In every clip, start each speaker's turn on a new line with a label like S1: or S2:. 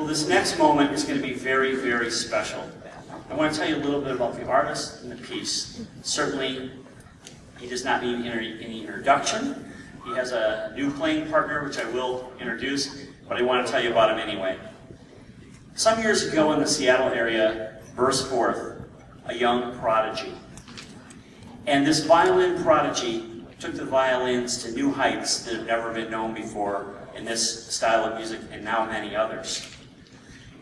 S1: this next moment is going to be very, very special. I want to tell you a little bit about the artist and the piece. Certainly, he does not need any introduction. He has a new playing partner, which I will introduce, but I want to tell you about him anyway. Some years ago in the Seattle area, burst forth a young prodigy. And this violin prodigy took the violins to new heights that have never been known before in this style of music, and now many others.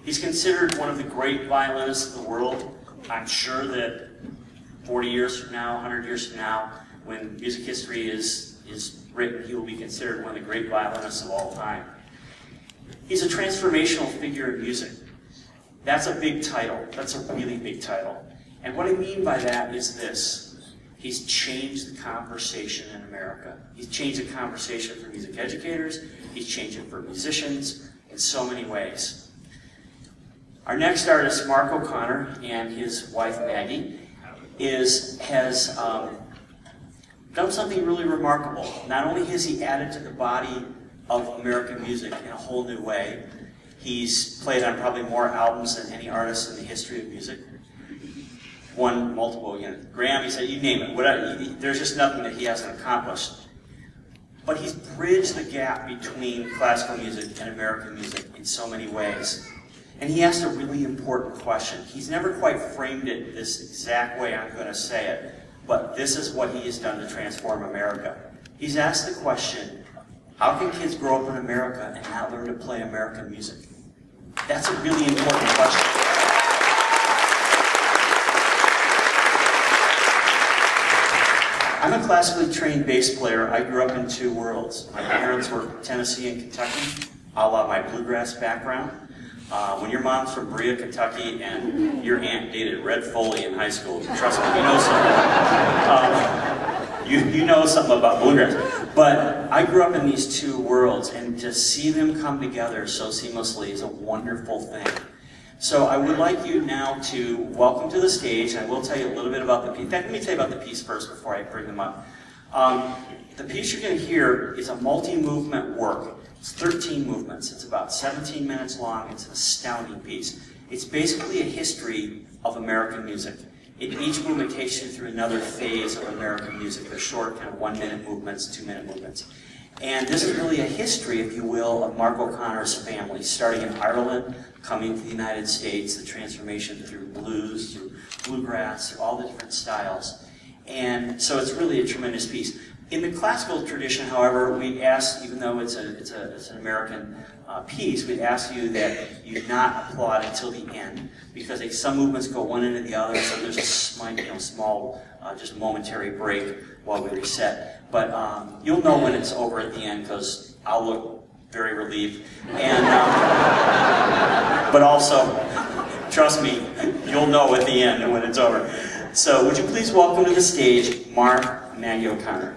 S1: He's considered one of the great violinists of the world. I'm sure that 40 years from now, 100 years from now, when music history is written, he will be considered one of the great violinists of all time. He's a transformational figure in music. That's a big title. That's a really big title. And what I mean by that is this. He's changed the conversation in America. He's changed the conversation for music educators. He's changed it for musicians in so many ways. Our next artist, Mark O'Connor, and his wife Maggie, has done something really remarkable. Not only has he added to the body of American music in a whole new way, he's played on probably more albums than any artist in the history of music. Won multiple, Grammys, you name it, whatever. There's just nothing that he hasn't accomplished. But he's bridged the gap between classical music and American music in so many ways. And he asked a really important question. He's never quite framed it this exact way I'm going to say it, but this is what he has done to transform America. He's asked the question, how can kids grow up in America and not learn to play American music? That's a really important question. I'm a classically trained bass player. I grew up in two worlds. My parents were Tennessee and Kentucky, a la my bluegrass background. When your mom's from Berea, Kentucky, and your aunt dated Red Foley in high school, trust me, you know something. You know something about bluegrass. But I grew up in these two worlds, and to see them come together so seamlessly is a wonderful thing. So I would like you now to welcome to the stage, and I will tell you a little bit about the piece. In fact, let me tell you about the piece first before I bring them up. The piece you're going to hear is a multi-movement work. It's 13 movements. It's about 17 minutes long. It's an astounding piece. It's basically a history of American music. Each movement takes you through another phase of American music. They're short, kind of 1-minute movements, 2-minute movements. And this is really a history, if you will, of Mark O'Connor's family, starting in Ireland, coming to the United States, the transformation through blues, through bluegrass, through all the different styles. And so it's really a tremendous piece. In the classical tradition, however, we ask, even though it's an American piece, we ask you that you not applaud until the end, because some movements go one into the other, so there's a small, just momentary break while we reset. But you'll know when it's over at the end, because I'll look very relieved. And but also, trust me, you'll know at the end when it's over. So would you please welcome to the stage Mark and Maggie O'Connor.